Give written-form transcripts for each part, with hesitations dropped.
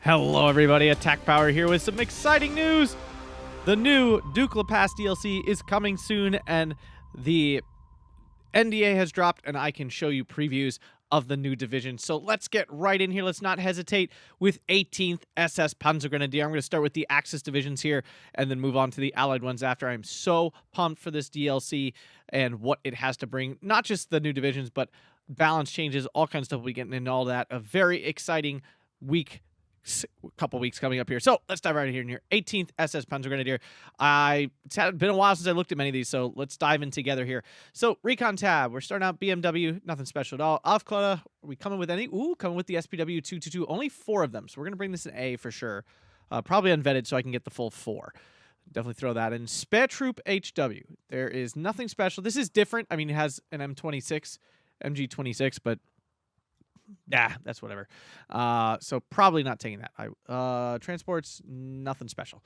Hello everybody, Attack Power here with some exciting news! The new Dukla Pass DLC is coming soon, and the NDA has dropped, and I can show you previews of the new division. So let's get right in here. Let's not hesitate with 18th SS Panzergrenadier. I'm going to start with the Axis divisions here, and then move on to the Allied ones after. I'm so pumped for this DLC and what it has to bring. Not just the new divisions, but balance changes, all kinds of stuff we'll be getting into all that. A very exciting couple weeks coming up here. So let's dive right in here. 18th SS Panzergrenadier. It's been a while since I looked at many of these, so let's dive in together here. So Recon tab, we're starting out BMW, nothing special at all. Aufklärer, are we coming with any? Ooh, coming with the SPW 222, only 4 of them, so we're gonna bring this in A for sure. Probably unvetted, so I can get the full 4. Definitely throw that in. Spare Troop HW. There is nothing special. This is different. I mean, it has an MG26, but yeah, that's whatever. So probably not taking that. Transports, nothing special.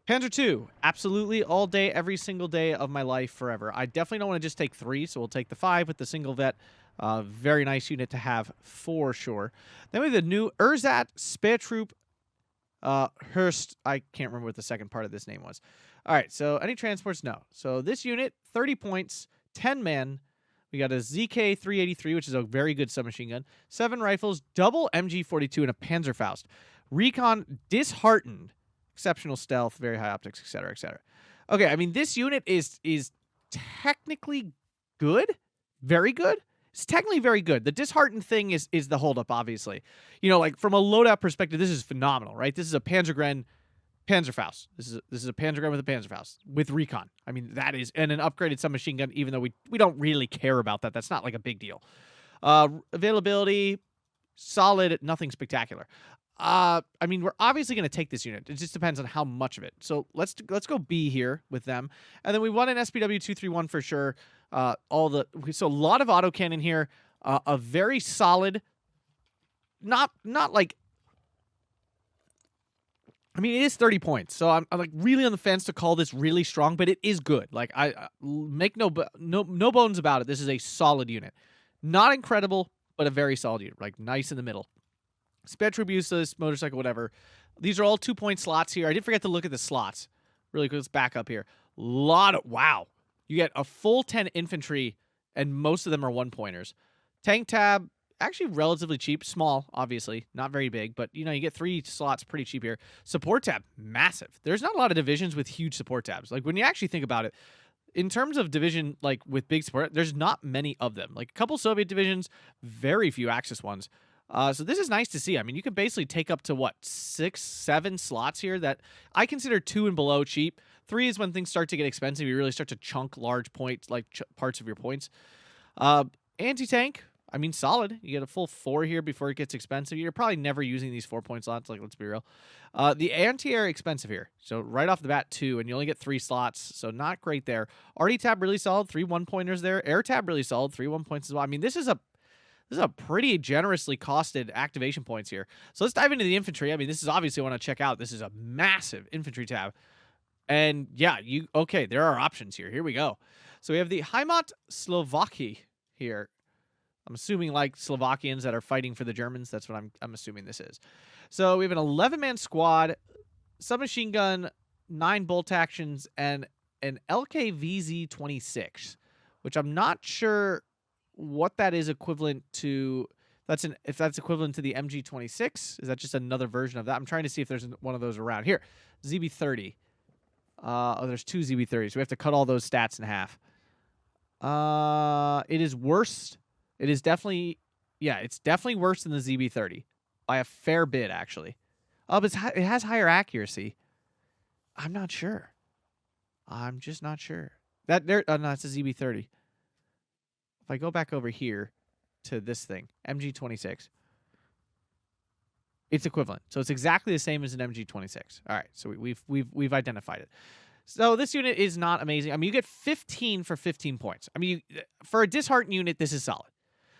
Panzer II, absolutely all day, every single day of my life, forever. I definitely don't want to just take 3, so we'll take the 5 with the single vet. Very nice unit to have for sure. Then we have the new Erzat Spare Troop Hurst. I can't remember what the second part of this name was. All right, so any transports? No. So this unit, 30 points, 10 men. We got a ZK-383, which is a very good submachine gun. 7 rifles, double MG42, and a Panzerfaust. Recon disheartened. Exceptional stealth, very high optics, etc., etc. Okay, I mean, this unit is technically good. Very good. It's technically very good. The disheartened thing is the holdup, obviously. You know, like, from a loadout perspective, this is phenomenal, right? This is a Panzergren Panzerfaust. This is a Panzergren with a Panzerfaust with recon. I mean, that is, and an upgraded submachine gun, even though we don't really care about that. That's not like a big deal. Availability, solid, nothing spectacular. I mean, we're obviously going to take this unit. It just depends on how much of it. So let's go B here with them. And then we want an SPW 231 for sure. So a lot of autocannon here. A very solid, not like, I mean, it is 30 points, so I'm like really on the fence to call this really strong, but it is good. Like, I make no bones about it. This is a solid unit. Not incredible, but a very solid unit. Like, nice in the middle. Spare Troop useless, motorcycle, whatever. These are all 2-point slots here. I did forget to look at the slots. Really quick, let's back up here. Wow. You get a full 10 infantry, and most of them are 1-pointers. Tank tab, actually relatively cheap. Small, obviously. Not very big, but, you know, you get 3 slots pretty cheap here. Support tab, massive. There's not a lot of divisions with huge support tabs. Like, when you actually think about it, in terms of division, like, with big support, there's not many of them. Like, a couple Soviet divisions, very few Axis ones. So this is nice to see. I mean, you can basically take up to, what, 6, 7 slots here that I consider 2 and below cheap. 3 is when things start to get expensive. You really start to chunk large points, like parts of your points. Anti-tank, I mean, solid. You get a full 4 here before it gets expensive. You're probably never using these 4-point slots, like, let's be real. The anti-air expensive here. So right off the bat, 2, and you only get 3 slots, so not great there. RD tab really solid, 3 1-pointers there. Air tab really solid, 3 1-points as well. I mean, this is a pretty generously costed activation points here. So let's dive into the infantry. I mean, this is obviously what I want to check out. This is a massive infantry tab. And yeah, okay, there are options here. Here we go. So we have the Heimat Slovaki here. I'm assuming like Slovakians that are fighting for the Germans. That's what I'm assuming this is. So we have an 11-man squad, submachine gun, 9 bolt actions, and an LKVZ-26, which I'm not sure what that is equivalent to. If that's equivalent to the MG26. Is that just another version of that? I'm trying to see if there's one of those around. Here, ZB30. There's 2 ZB30s. We have to cut all those stats in half. It is worse. It is definitely, yeah, it's definitely worse than the ZB30 by a fair bit, actually. But it has higher accuracy. I'm not sure. I'm just not sure. No, it's a ZB30. If I go back over here to this thing, MG26, it's equivalent. So it's exactly the same as an MG26. All right, so we've identified it. So this unit is not amazing. I mean, you get 15 for 15 points. I mean, for a disheartened unit, this is solid.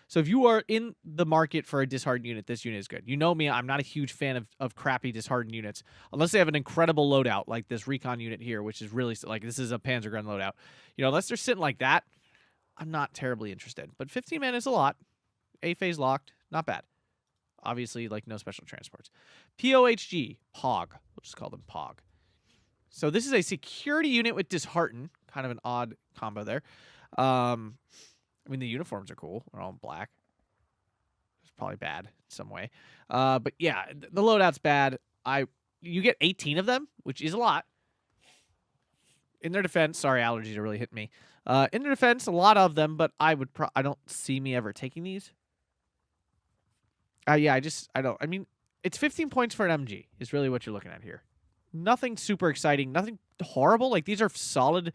So if you are in the market for a disheartened unit, this unit is good. You know me, I'm not a huge fan of crappy disheartened units, unless they have an incredible loadout like this recon unit here, which is really, like, this is a Panzergren loadout. You know, unless they're sitting like that, I'm not terribly interested. But 15 men is a lot. A phase locked, not bad. obviously, like, no special transports. POHG, POG. We'll just call them POG. So this is a security unit with Dishearten. Kind of an odd combo there. I mean, the uniforms are cool. They're all in black. It's probably bad in some way. But yeah, the loadout's bad. You get 18 of them, which is a lot. In their defense, sorry, allergies are really hitting me. In their defense, a lot of them, but I don't see me ever taking these. Yeah, I don't. I mean, it's 15 points for an MG is really what you're looking at here. Nothing super exciting, nothing horrible. Like, these are solid.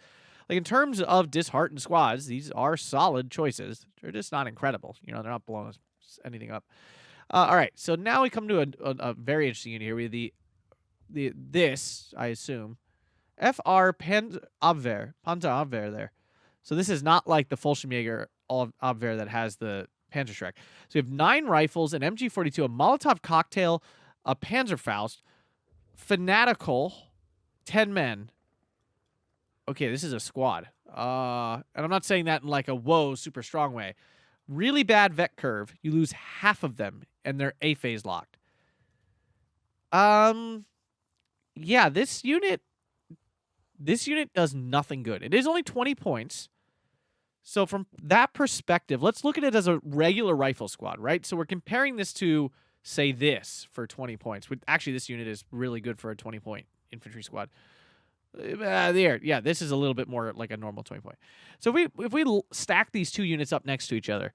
Like, in terms of disheartened squads, these are solid choices. They're just not incredible. You know, they're not blowing anything up. All right, so now we come to a very interesting unit here. We have this, I assume, FR Panzerabwehr there. So this is not like the Fallschirmjäger Abwehr that has the Panzerschreck. So we have 9 rifles, an MG42, a Molotov cocktail, a Panzerfaust, Fanatical, 10 men. Okay, this is a squad. And I'm not saying that in like a whoa, super strong way. Really bad vet curve. You lose half of them, and they're A-phase locked. Yeah, this unit does nothing good. It is only 20 points. So from that perspective, let's look at it as a regular rifle squad, right? So we're comparing this to, say, this for 20 points. Actually, this unit is really good for a 20-point infantry squad. Yeah, this is a little bit more like a normal 20-point. So if we stack these two units up next to each other,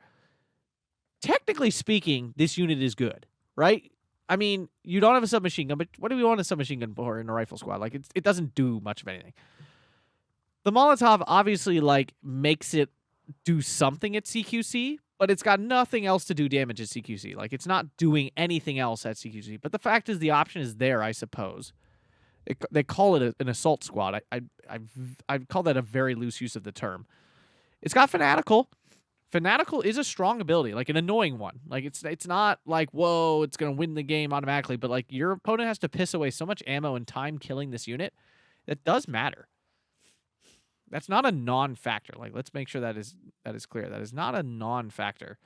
technically speaking, this unit is good, right? I mean, you don't have a submachine gun, but what do we want a submachine gun for in a rifle squad? Like, it doesn't do much of anything. The Molotov obviously, like, makes it do something at CQC, but it's got nothing else to do damage at CQC. Like, it's not doing anything else at CQC. But the fact is, the option is there, I suppose. They call it an assault squad. I'd call that a very loose use of the term. It's got Fanatical. Fanatical is a strong ability, like an annoying one. Like, it's not like, whoa, it's going to win the game automatically, but like, your opponent has to piss away so much ammo and time killing this unit. That does matter. That's not a non-factor. Like, let's make sure that is clear. That is not a non-factor.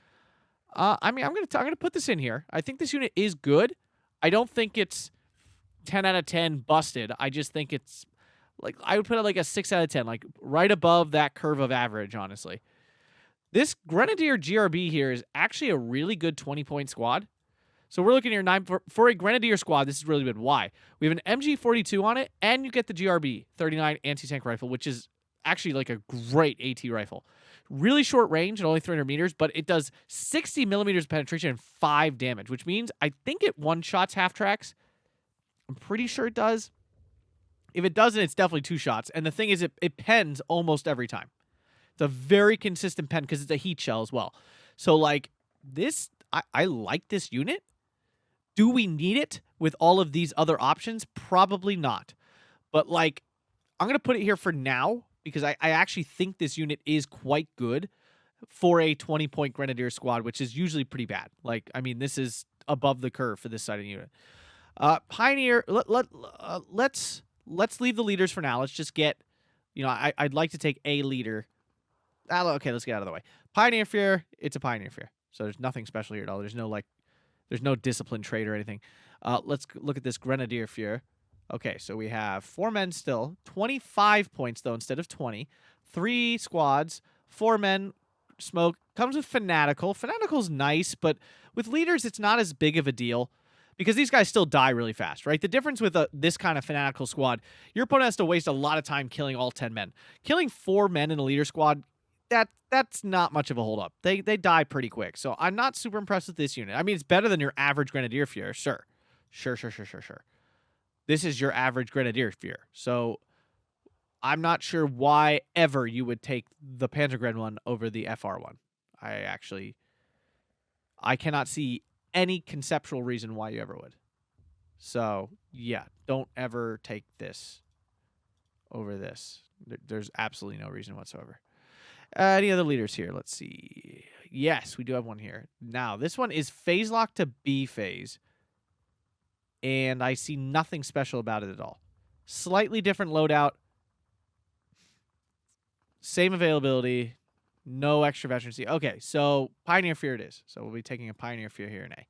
I mean, I'm gonna put this in here. I think this unit is good. I don't think it's 10 out of 10 busted. I just think it's like, I would put it like a 6 out of 10, like right above that curve of average, honestly. This Grenadier GRB here is actually a really good 20-point squad. So we're looking here for a Grenadier squad. This is really good. Why? We have an MG42 on it, and you get the GRB 39 anti-tank rifle, which is actually like a great AT rifle. Really short range at only 300 meters, but it does 60 millimeters of penetration and 5 damage, which means I think it one-shots half tracks. I'm pretty sure it does. If it doesn't, it's definitely 2 shots. And the thing is, it pens almost every time. It's a very consistent pen because it's a heat shell as well. So, like, this, I like this unit. Do we need it with all of these other options? Probably not. But, like, I'm going to put it here for now because I actually think this unit is quite good for a 20-point Grenadier squad, which is usually pretty bad. Like, I mean, this is above the curve for this side of the unit. Pioneer, let's leave the leaders for now. Let's just get, you know, I'd like to take a leader. Okay, let's get out of the way. Pioneer Fear, it's a Pioneer Fear. So there's nothing special here at all. There's no discipline trait or anything. Let's look at this Grenadier Fear. Okay, so we have 4 men still. 25 points, though, instead of 20. 3 squads. 4 men. Smoke. Comes with Fanatical. Fanatical's nice, but with leaders, it's not as big of a deal because these guys still die really fast, right? The difference with this kind of Fanatical squad, your opponent has to waste a lot of time killing all 10 men. Killing 4 men in a leader squad, that's not much of a hold up. They die pretty quick. So I'm not super impressed with this unit. I mean, it's better than your average Grenadier Fear, sure. Sure. This is your average Grenadier Fear. So I'm not sure why ever you would take the Panzergren one over the FR one. I cannot see any conceptual reason why you ever would. So, yeah, don't ever take this over this. There's absolutely no reason whatsoever. Any other leaders here? Let's see. Yes, we do have one here. Now, this one is phase lock to B phase. And I see nothing special about it at all. Slightly different loadout. Same availability. No extra veterancy. Okay, so Pioneer Fear it is. So we'll be taking a Pioneer Fear here in A.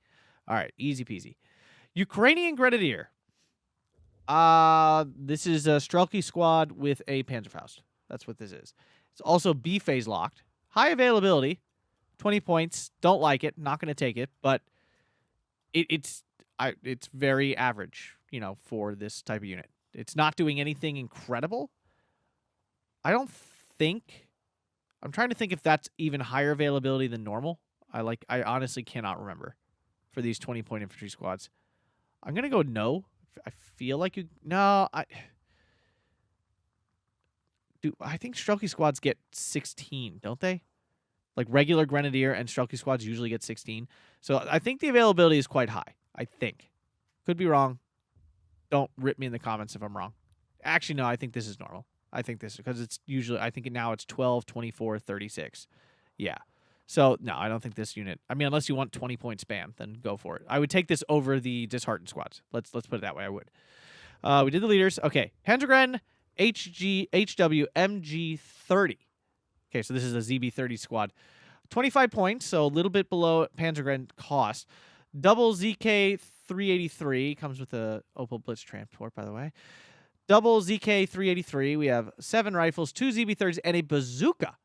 All right, easy peasy. Ukrainian Grenadier. This is a Strelky squad with a Panzerfaust. That's what this is. It's also B phase locked. High availability, 20 points. Don't like it. Not going to take it, but it's very average, you know, for this type of unit. It's not doing anything incredible. I don't think. I'm trying to think if that's even higher availability than normal. I honestly cannot remember for these 20-point infantry squads. I'm gonna go no. I feel like you no. I think Strelky squads get 16, don't they? Like regular Grenadier and Strelky squads usually get 16. So I think the availability is quite high. I think. Could be wrong. Don't rip me in the comments if I'm wrong. Actually, no, I think this is normal. I think this because it's usually, I think now it's 12, 24, 36. Yeah. So, no, I don't think this unit, I mean, unless you want 20-point spam, then go for it. I would take this over the disheartened squads. Let's put it that way. I would. We did the leaders. Okay. Panzergren HW MG30. Okay, so this is a ZB30 squad. 25 points, so a little bit below Panzergren cost. Double ZK 383 comes with a Opel Blitz transport, by the way. Double ZK 383. We have 7 rifles, 2 ZB30s, and a bazooka.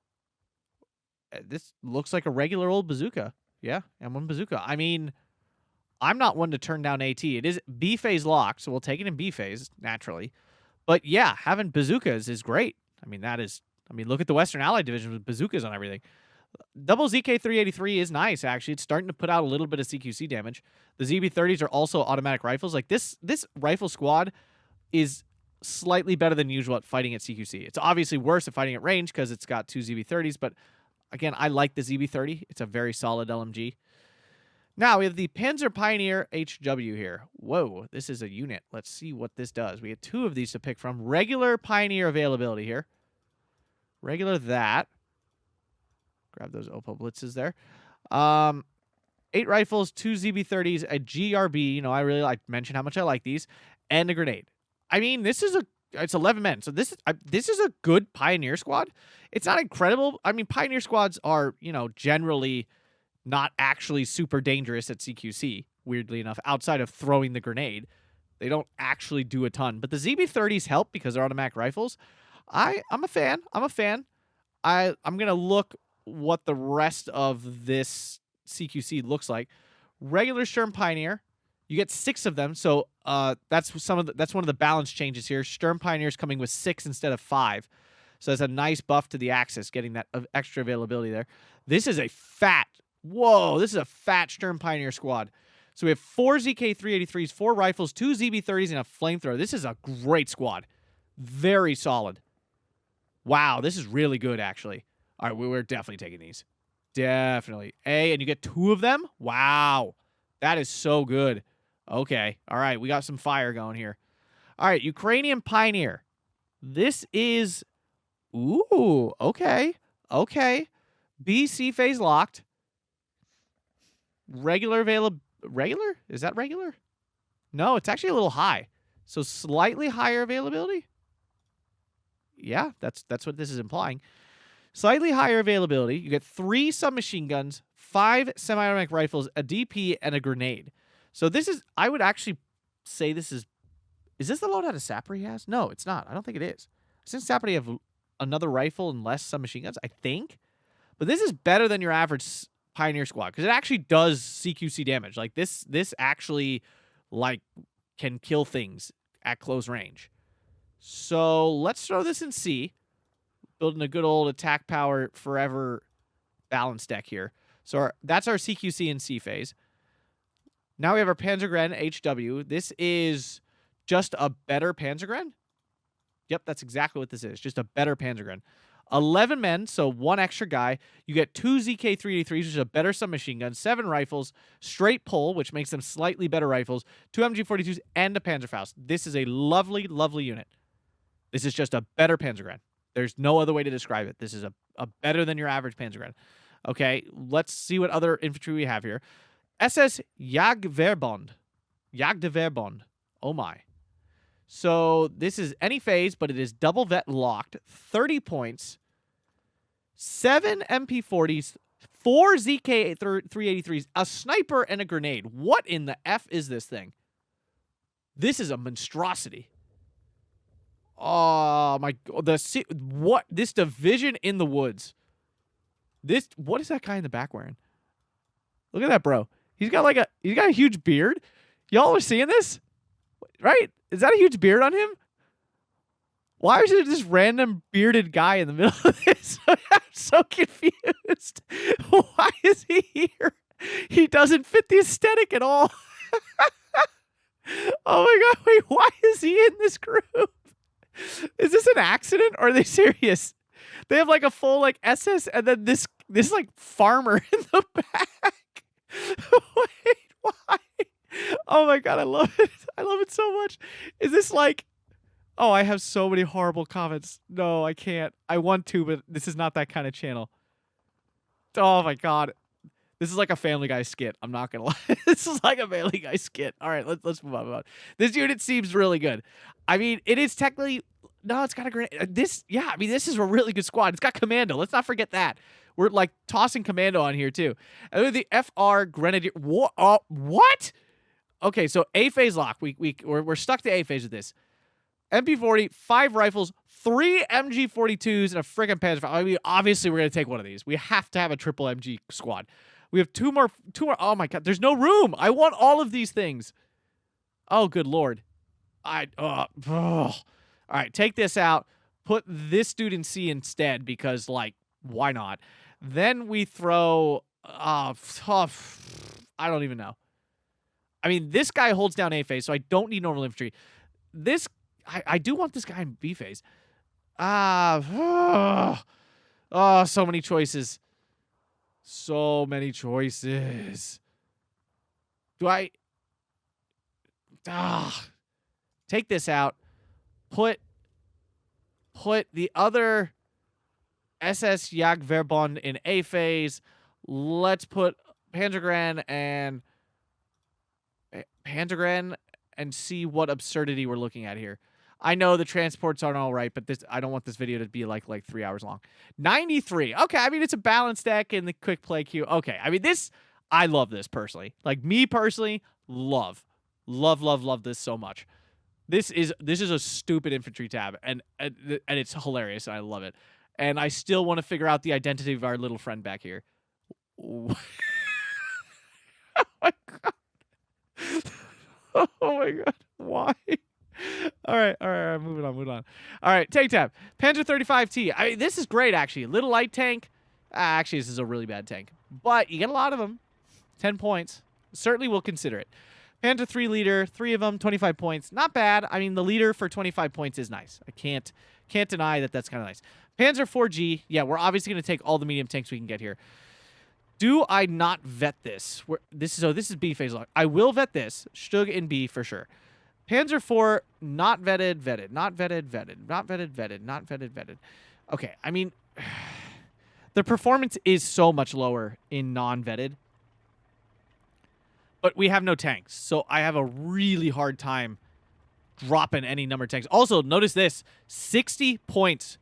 This looks like a regular old bazooka. Yeah, M1 bazooka. I mean, I'm not one to turn down AT. It is B phase locked, so we'll take it in B phase naturally. But yeah, having bazookas is great. I mean, look at the Western Allied division with bazookas on everything. Double ZK 383 is nice, actually. It's starting to put out a little bit of CQC damage. The ZB30s are also automatic rifles. Like this rifle squad is slightly better than usual at fighting at CQC. It's obviously worse at fighting at range because it's got 2 ZB30s, but again, I like the ZB30. It's a very solid LMG. Now, we have the Panzer Pioneer HW here. Whoa, this is a unit. Let's see what this does. We have 2 of these to pick from. Regular Pioneer availability here. Regular that. Grab those Opel Blitzes there. 8 rifles, 2 ZB30s, a GRB. You know, I mentioned how much I like these. And a grenade. I mean, it's 11 men. So this is a good Pioneer squad. It's not incredible. I mean, Pioneer squads are, you know, generally not actually super dangerous at CQC, weirdly enough, outside of throwing the grenade. They don't actually do a ton. But the ZB30s help because they're automatic rifles. I'm a fan. I'm going to look what the rest of this CQC looks like. Regular Sturm Pioneer. You get 6 of them, so that's one of the balance changes here. Sturm Pioneer's coming with 6 instead of 5. So that's a nice buff to the Axis, getting that extra availability there. This is a fat Sturm Pioneer squad. So we have 4 ZK-383s, 4 rifles, 2 ZB-30s, and a flamethrower. This is a great squad. Very solid. Wow, this is really good, actually. All right, we're definitely taking these. Definitely. And you get 2 of them? Wow. That is so good. Okay. All right, we got some fire going here. All right, Ukrainian Pioneer. This is... Ooh, okay. Okay. BC phase locked. Regular? Is that regular? No, it's actually a little high. So slightly higher availability? Yeah, that's what this is implying. Slightly higher availability. You get 3 submachine guns, 5 semi-automatic rifles, a DP, and a grenade. So this is, I would actually say this is this the loadout a Sapper he has? No, it's not. I don't think it is. Since Sapper you have another rifle and less submachine guns, I think. But this is better than your average Pioneer squad because it actually does CQC damage. Like this actually like can kill things at close range. So let's throw this in C. Building a good old attack power forever balance deck here. So that's our CQC and C phase. Now we have our Panzergren HW. This is just a better Panzergren. Yep, that's exactly what this is. Just a better Panzergren. 11 men, so 1 extra guy. You get 2 ZK-383s, which is a better submachine gun, 7 rifles, straight pull, which makes them slightly better rifles, 2 MG42s, and a Panzerfaust. This is a lovely, lovely unit. This is just a better Panzergren. There's no other way to describe it. This is a better than your average Panzergren. Okay, let's see what other infantry we have here. SS Jagdverband. Jagdverband. Oh my. So this is any phase, but it is double vet locked. 30 points. 7 MP40s, 4 ZK 383s, a sniper, and a grenade. What in the F is this thing? This is a monstrosity. Oh my god. What? This division in the woods. What is that guy in the back wearing? Look at that, bro. He's got a huge beard. Y'all are seeing this? Right? Is that a huge beard on him? Why is there this random bearded guy in the middle of this? I'm so confused. Why is he here? He doesn't fit the aesthetic at all. Oh my god, wait, why is he in this group? Is this an accident or are they serious? They have like a full like SS and then this like farmer in the back. Wait, why? Oh my god, I love it. I love it so much. Is this like... Oh, I have so many horrible comments. No, I can't. I want to, but this is not that kind of channel. Oh my god. This is like a Family Guy skit. I'm not gonna lie. This is like a Family Guy skit. All right, let's move on. This unit seems really good. I mean, it is technically... No, it's got a great... This is a really good squad. It's got Commando. Let's not forget that. We're like tossing Commando on here too. And then the FR Grenadier... What? Okay, so A phase lock. We're stuck to A phase with this. MP40, 5 rifles, 3 MG42s, and a friggin' Panzer. I mean, obviously we're gonna take one of these. We have to have a triple MG squad. We have two more. Oh my god, there's no room. I want all of these things. Oh, good lord. All right, take this out. Put this dude in C instead because, like, why not? Then we throw. I don't even know. I mean, this guy holds down A phase, so I don't need normal infantry. This. I do want this guy in B phase. So many choices. So many choices. Do I... take this out. Put the other SS Jagdverband in A phase. Let's put Panzergren and see what absurdity we're looking at here. I know the transports aren't all right, but I don't want this video to be like 3 hours long. 93. Okay, I mean, it's a balanced deck in the quick play queue. Okay, I mean, I love this personally. Like, me personally, love this so much. This is a stupid infantry tab, and it's hilarious, and I love it. And I still want to figure out the identity of our little friend back here. Oh my god. Oh my god. Why? All right, moving on. All right, tank tab. Panzer 35T. I mean, this is great, actually. Little light tank. Actually, this is a really bad tank. But you get a lot of them. 10 points. Certainly will consider it. Panzer 3 leader. 3 of them, 25 points. Not bad. I mean, the leader for 25 points is nice. I can't deny that that's kind of nice. Panzer 4G. Yeah, we're obviously going to take all the medium tanks we can get here. Do I not vet this? This is B phase lock. I will vet this. Stug in B for sure. Panzer 4, not vetted. Not vetted. Okay, I mean, the performance is so much lower in non-vetted. But we have no tanks, so I have a really hard time dropping any number of tanks. Also, notice this. 60 points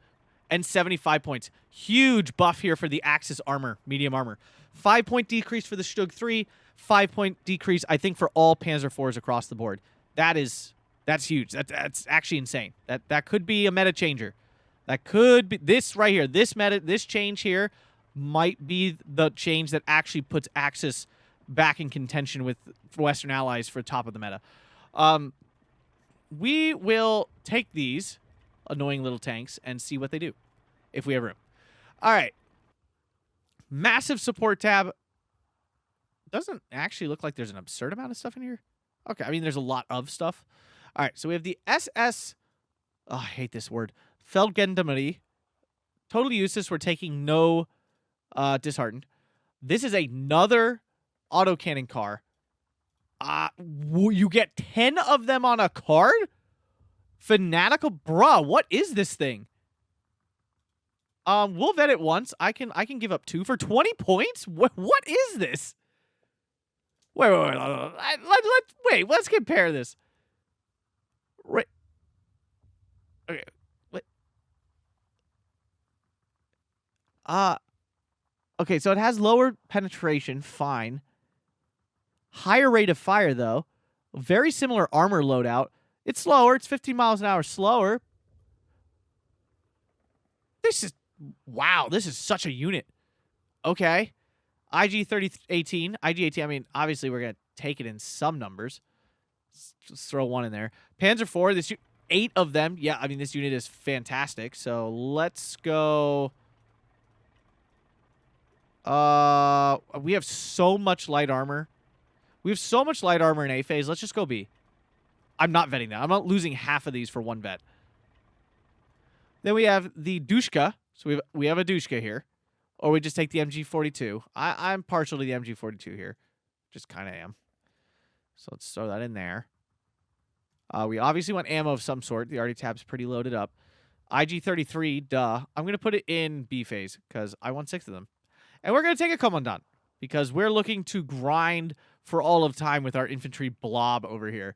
and 75 points. Huge buff here for the Axis armor, medium armor. 5-point decrease for the Stug 3. 5-point decrease, I think, for all Panzer 4s across the board. That's huge. That's actually insane. That could be a meta changer. That could be this right here. This change here might be the change that actually puts Axis back in contention with Western allies for top of the meta. We will take these annoying little tanks and see what they do if we have room. All right. Massive support tab. Doesn't actually look like there's an absurd amount of stuff in here. Okay, I mean, there's a lot of stuff. All right, so we have the SS... Oh, I hate this word. Feldgendarmerie. Totally useless. We're taking no disheartened. This is another autocannon car. You get 10 of them on a card? Fanatical? Bruh, what is this thing? We'll vet it once. I can give up 2 for 20 points? What is this? Wait, let's compare this. Right. Okay. Wait. Okay, so it has lower penetration. Fine. Higher rate of fire, though. Very similar armor loadout. It's slower. It's 15 miles an hour slower. This is... Wow, this is such a unit. Okay. IG 3018. IG 18, I mean, obviously we're going to take it in some numbers. Let's throw one in there. Panzer IV, this 8 of them. Yeah, I mean, this unit is fantastic. So let's go... we have so much light armor. We have so much light armor in A phase. Let's just go B. I'm not vetting that. I'm not losing half of these for one vet. Then we have the Dukla. So we have a Dukla here. Or we just take the MG42. I'm partial to the MG42 here. Just kind of am. So let's throw that in there. We obviously want ammo of some sort. The RD tab's pretty loaded up. IG-33, duh. I'm going to put it in B phase because I want 6 of them. And we're going to take a Commandant because we're looking to grind for all of time with our infantry blob over here.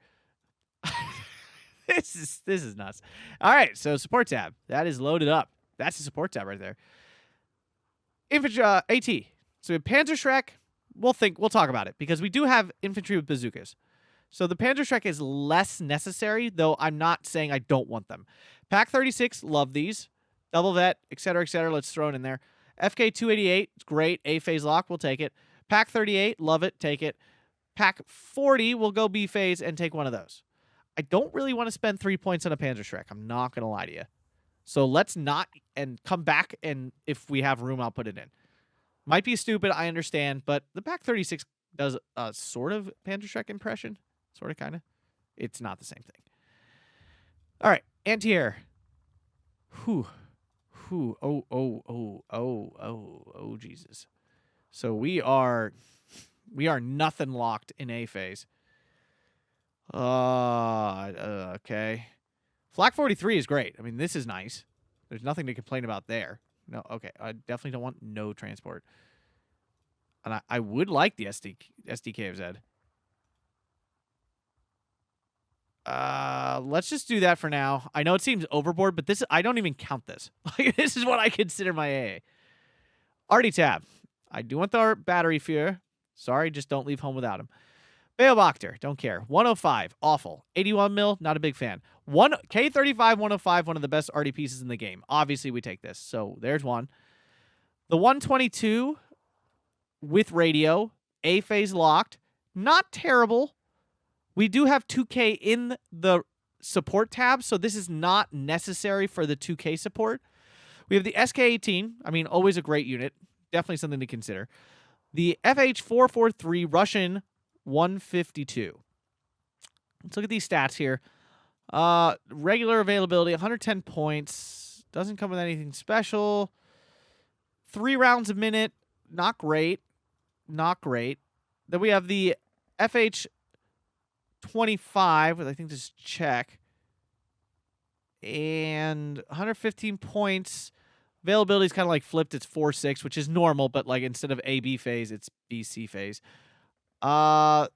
This is nuts. All right, so support tab. That is loaded up. That's the support tab right there. Infantry AT. So we have Panzerschreck. We'll talk about it because we do have infantry with bazookas. So the Panzerschreck is less necessary, though I'm not saying I don't want them. Pack 36, love these. Double vet, etc., etc. Let's throw it in there. FK 288, it's great. A phase lock, we'll take it. Pack 38, love it, take it. Pack 40, we'll go B phase and take one of those. I don't really want to spend 3 points on a Panzerschreck. I'm not going to lie to you. So let's not, and come back, and if we have room, I'll put it in. Might be stupid, I understand, but the Pack 36 does a sort of Panzerschreck impression. Sort of, kind of. It's not the same thing. All right, anti-air. Whew. Oh, Jesus. So we are nothing locked in A phase. Okay. Flak 43 is great. I mean, this is nice. There's nothing to complain about there. No, okay. I definitely don't want no transport. And I would like the SDKFZ. Let's just do that for now. I know it seems overboard, but I don't even count this. Like, this is what I consider my AA. RD tab. I do want the battery fear. Sorry, just don't leave home without him. Beobachter, don't care. 105, awful. 81 mil, not a big fan. K35 105, one of the best RD pieces in the game. Obviously, we take this. So there's one. The 122 with radio, A phase locked, not terrible. We do have 2K in the support tab, so this is not necessary for the 2K support. We have the SK-18. I mean, always a great unit. Definitely something to consider. The FH-443 Russian 152. Let's look at these stats here. Regular availability, 110 points. Doesn't come with anything special. 3 rounds a minute. Not great. Not great. Then we have the FH-25, with I think this check. And 115 points. Availability is kind of like flipped. It's 4-6, which is normal, but like instead of A-B phase, it's B-C phase. 3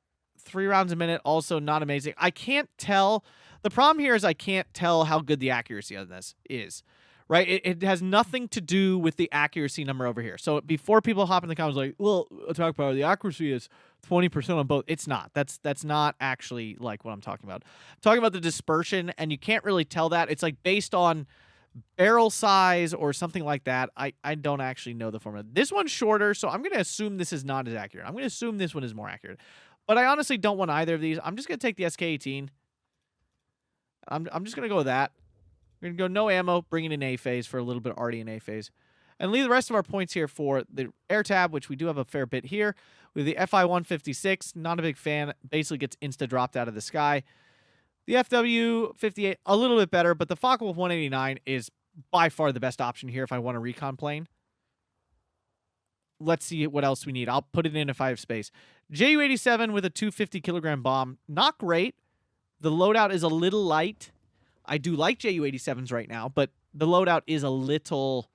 rounds a minute, also not amazing. I can't tell. The problem here is I can't tell how good the accuracy on this is, right? It has nothing to do with the accuracy number over here. So before people hop in the comments like, well, attack power, the accuracy is 20% on both. It's not. That's not actually like what I'm talking about. I'm talking about the dispersion, and you can't really tell that. It's like based on barrel size or something like that. I don't actually know the formula. This one's shorter, so I'm going to assume this is not as accurate. I'm going to assume this one is more accurate. But I honestly don't want either of these. I'm just going to take the SK-18. I'm just going to go with that. We're going to go no ammo, bring it in A phase for a little bit of RD in A phase. And leave the rest of our points here for the air tab, which we do have a fair bit here. With the FI-156, not a big fan. Basically gets insta-dropped out of the sky. The FW-58, a little bit better, but the Focke-Wulf 189 is by far the best option here if I want a recon plane. Let's see what else we need. I'll put it in if I have space. Ju-87 with a 250 kilogram bomb. Not great. The loadout is a little light. I do like Ju-87s right now, but the loadout is a little...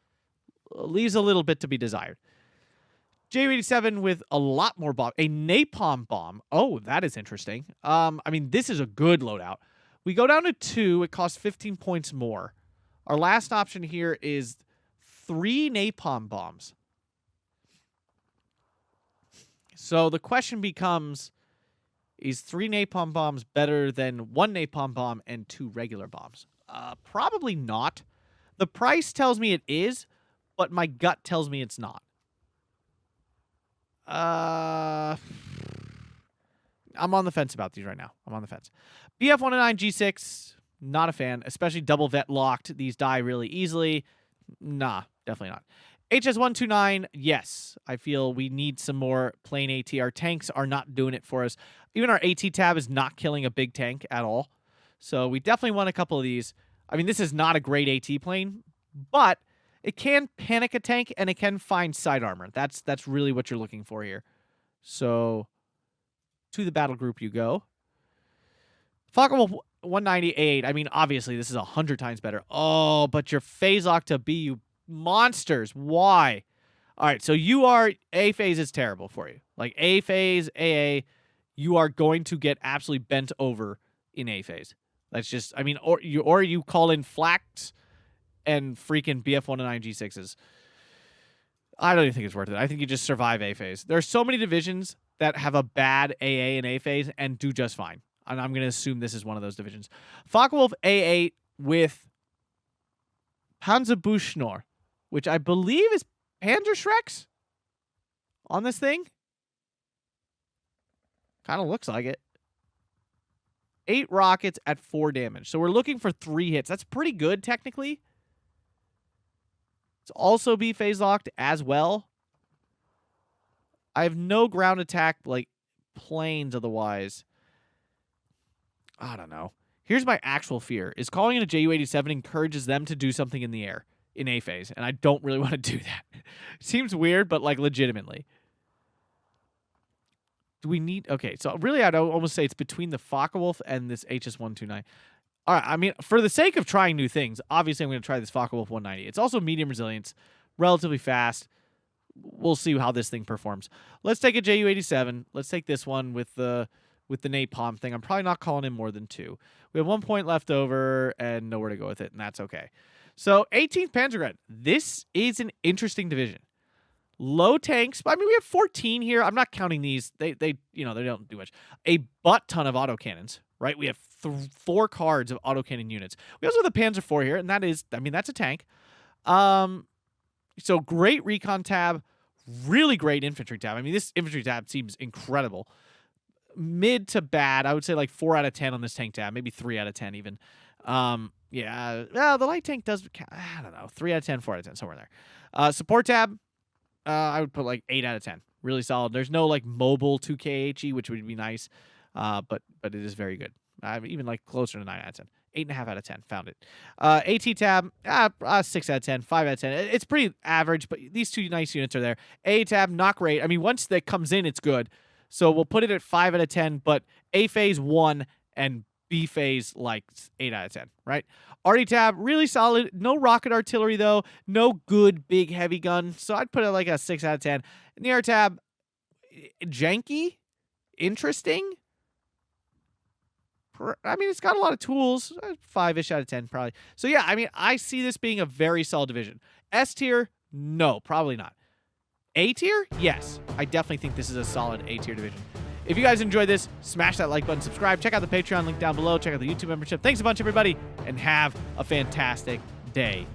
leaves a little bit to be desired. Ju-87 with a lot more bomb. A napalm bomb. Oh, that is interesting. I mean, this is a good loadout. We go down to 2. It costs 15 points more. Our last option here is 3 napalm bombs. So the question becomes, is 3 napalm bombs better than 1 napalm bomb and 2 regular bombs? Probably not. The price tells me it is, but my gut tells me it's not. I'm on the fence about these right now. I'm on the fence. BF-109 G6, not a fan, especially double vet locked. These die really easily. Nah, definitely not. HS-129, yes. I feel we need some more plain AT. Our tanks are not doing it for us. Even our AT tab is not killing a big tank at all. So we definitely want a couple of these. I mean, this is not a great AT plane, but it can panic a tank and it can find side armor. That's really what you're looking for here. So to the battle group you go. Focke-Wulf 190 A8. I mean, obviously, this is 100 times better. Oh, but your phase lock to B, you monsters. Why? All right, so you are... A phase is terrible for you. Like, A phase, AA, you are going to get absolutely bent over in A phase. That's just... I mean, or you call in Flax and freaking BF-109 G6s. I don't even think it's worth it. I think you just survive A phase. There are so many divisions that have a bad AA and A phase and do just fine. And I'm going to assume this is one of those divisions. Focke-Wulf A8 with Panzerbuschnor, which I believe is Panzerschrecks on this thing. Kind of looks like it. 8 rockets at 4 damage. So we're looking for 3 hits. That's pretty good, technically. It's also B phase locked as well. I have no ground attack, like, planes otherwise. I don't know. Here's my actual fear, is calling in a Ju-87 encourages them to do something in the air in A phase, and I don't really want to do that. Seems weird, but, like, legitimately. Do we need... Okay, so really I'd almost say it's between the Focke-Wulf and this HS-129. All right, I mean, for the sake of trying new things, obviously I'm going to try this Focke-Wulf 190. It's also medium resilience, relatively fast. We'll see how this thing performs. Let's take a Ju-87. Let's take this one with the napalm thing. I'm probably not calling in more than 2. We have 1 point left over and nowhere to go with it, and that's okay. So 18th Panzergrenadier. This is an interesting division. Low tanks. I mean, we have 14 here. I'm not counting these. They don't do much. A butt ton of autocannons, right? We have 4 cards of autocannon units. We also have the Panzer IV here, and that is, I mean, that's a tank. So great recon tab, really great infantry tab. I mean, this infantry tab seems incredible. Mid to bad. I would say like 4 out of 10 on this tank tab, maybe 3 out of 10 even. Yeah, well, the light tank does, I don't know, 3 out of 10, 4 out of 10, somewhere there. Support tab, I would put like 8 out of 10. Really solid. There's no like mobile 2K HE, which would be nice, but it is very good. Even like closer to 9 out of 10. 8.5 out of 10. Found it. AT tab, 6 out of 10, 5 out of 10. It's pretty average, but these 2 nice units are there. A tab, not great. I mean, once that comes in, it's good. So we'll put it at 5 out of 10, but A phase 1 and B phase like 8 out of 10, right? RD tab, really solid. No rocket artillery, though. No good big heavy gun. So I'd put it like a 6 out of 10. And the air tab, janky, interesting. I mean, it's got a lot of tools. 5-ish out of 10, probably. So, yeah, I mean, I see this being a very solid division. S tier, no, probably not. A tier, yes. I definitely think this is a solid A tier division. If you guys enjoyed this, smash that like button, subscribe, check out the Patreon link down below, check out the YouTube membership. Thanks a bunch, everybody, and have a fantastic day.